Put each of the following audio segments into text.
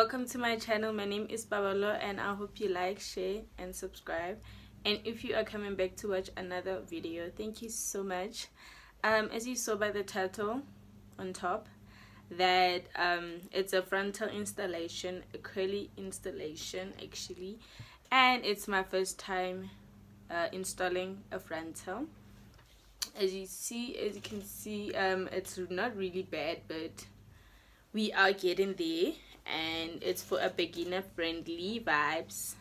welcome to my channel. My name is Babalo and I hope you like, share and subscribe. And if you are coming back to watch another video, thank you so much. As you saw by the title on top, that it's a frontal installation, a curly installation actually, and it's my first time installing a frontal. As you can see, it's not really bad, but we are getting there, and it's for a beginner friendly vibes.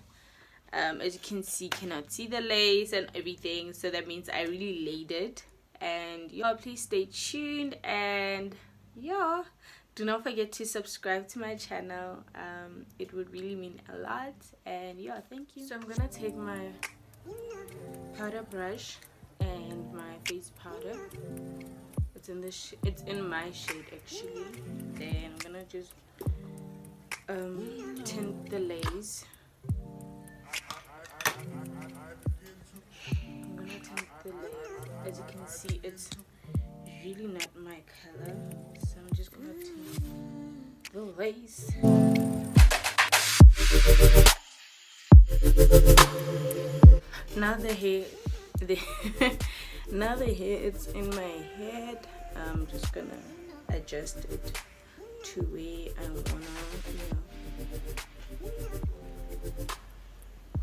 As you can see, cannot see the lace and everything, so that means I really laid it. And yeah, please stay tuned, and yeah, do not forget to subscribe to my channel. It would really mean a lot. And yeah, thank you. So I'm gonna take my powder brush and my face powder. It's in this it's in my shade actually. Then I'm gonna just tint the lace. I'm gonna tint the lace. As you can see, it's really not my color, so I'm just gonna tint the lace. Now the hair now the hair it's in my head. I'm just gonna adjust it to where I wanna,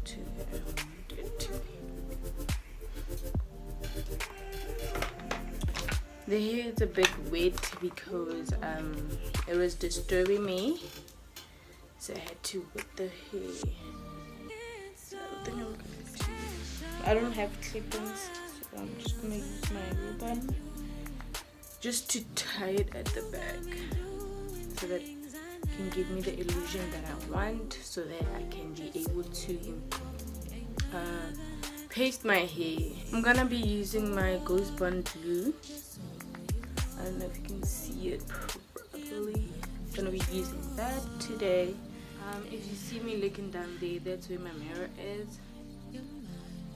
to where I want it to be. The hair is a bit wet because it was disturbing me, so I had to wet the hair. So I think I'm gonna do, I don't have clip-ins, so I'm just gonna use my ribbon just to tie it at the back, so that it can give me the illusion that I want, so that I can be able to paste my hair. I'm gonna be using my Ghost Bond Blue. I don't know if you can see it properly. I'm gonna be using that today. If you see me looking down there, that's where my mirror is. But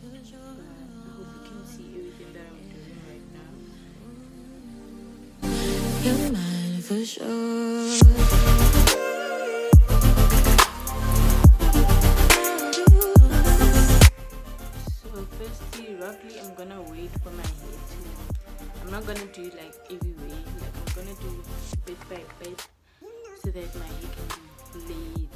I hope you can see everything that I'm doing right now. You're mine for sure. So firstly, roughly, I'm gonna wait for my hair to. I'm not gonna do like every way. Like I'm gonna do bit by bit, so that my hair can be laid.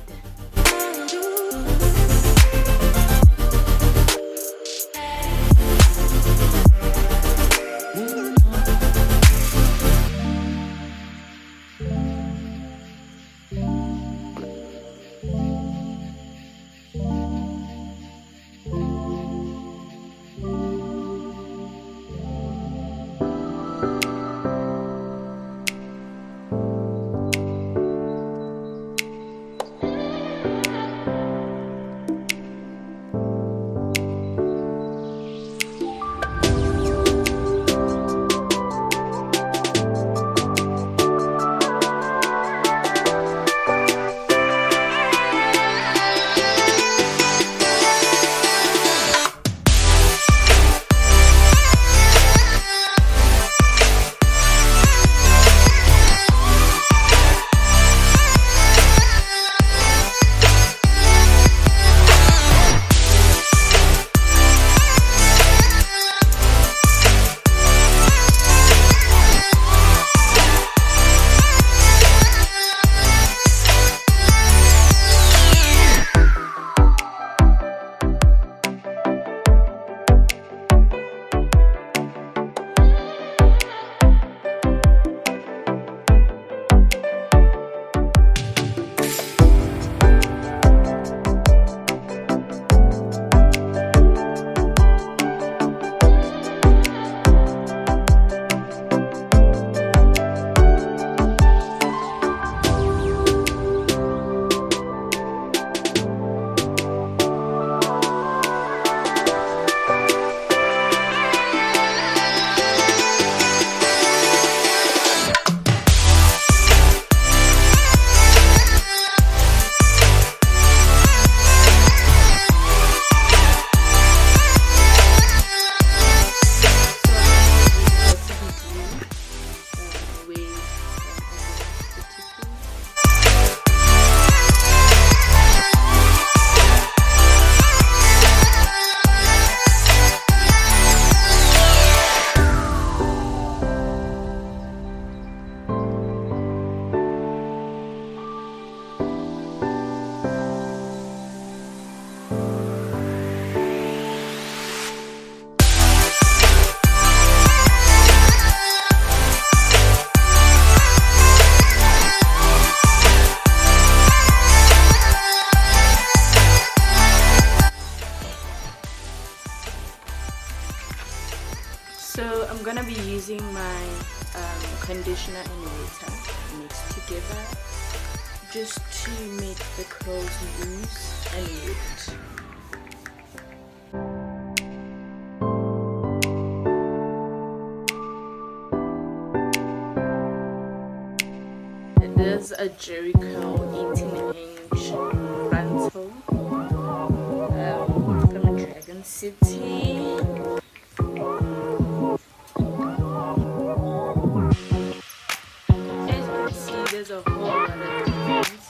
I'm gonna be using my conditioner and water mixed together just to make the curls loose and neat. There's a Jerry curl 18-inch frontal from Dragon City. As you can see, there's a whole lot of difference.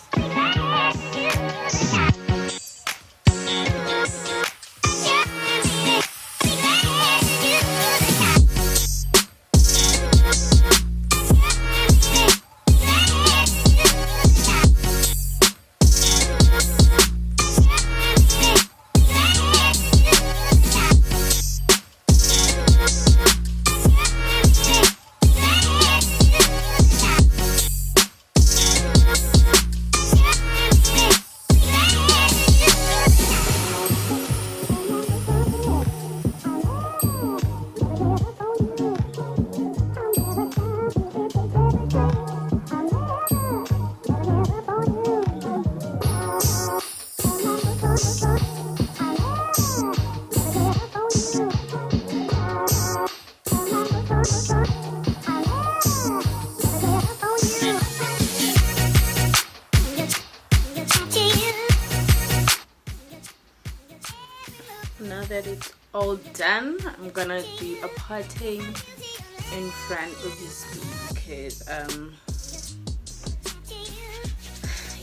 Now that it's all done, I'm gonna do a parting in front, obviously, because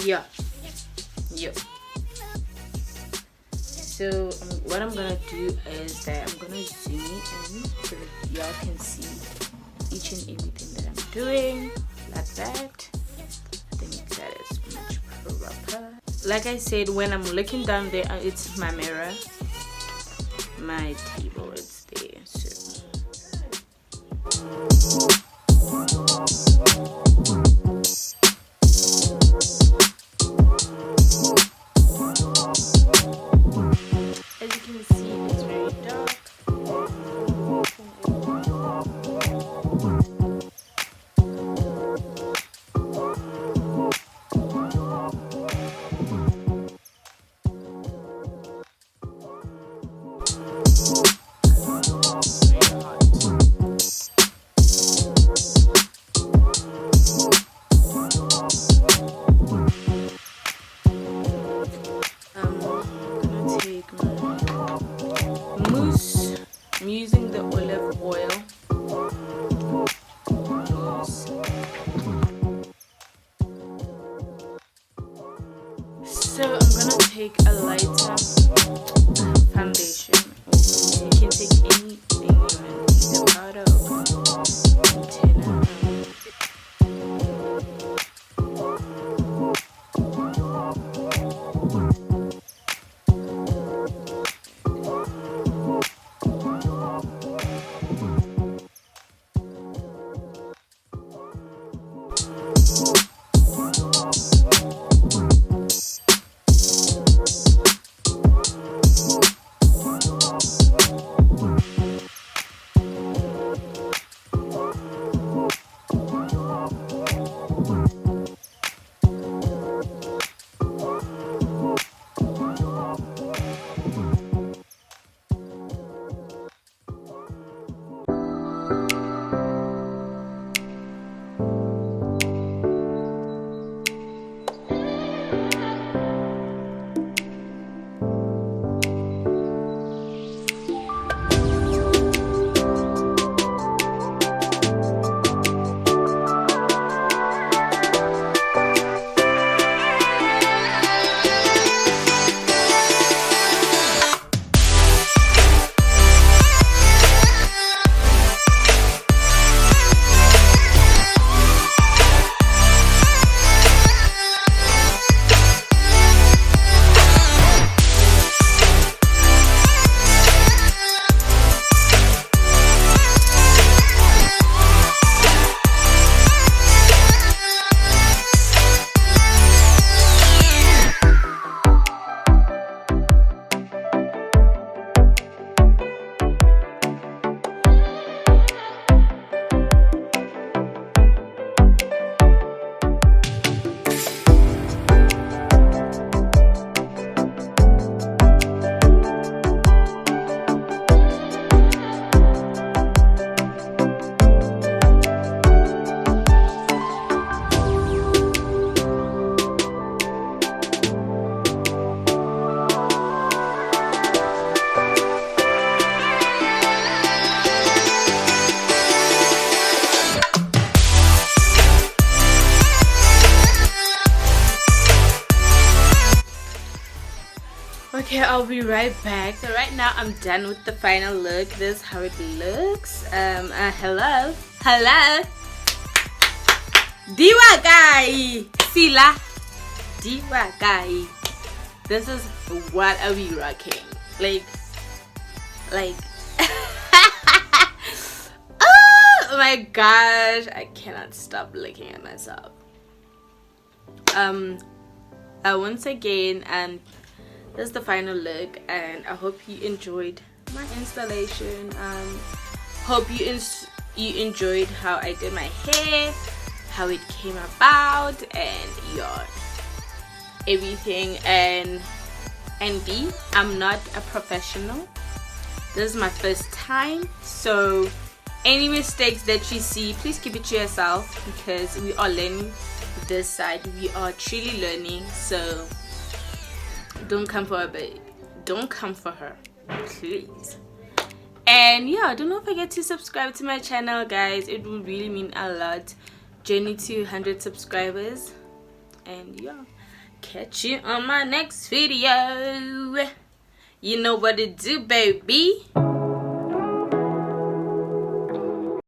yeah. So what I'm gonna do is that I'm gonna zoom in so that y'all can see each and everything that I'm doing, like that. I think that is much proper. Like I said, when I'm looking down there, it's my mirror, my table, it's there. So as you can see, it's very dark. Very hot. Okay, I'll be right back. So right now I'm done with the final look. This is how it looks. Hello Diwa guy Sila Diwa guy. This is what are we rocking? Like oh my gosh, I cannot stop looking at myself. Once again, and this is the final look, and I hope you enjoyed my installation. Hope you enjoyed how I did my hair, how it came about, and everything. And I'm not a professional. This is my first time, so any mistakes that you see, please keep it to yourself, because we are learning this side. We are truly learning, so don't come for her, please. And yeah, don't forget to subscribe to my channel, guys. It would really mean a lot. Journey to 100 subscribers. And yeah, catch you on my next video. You know what to do, baby.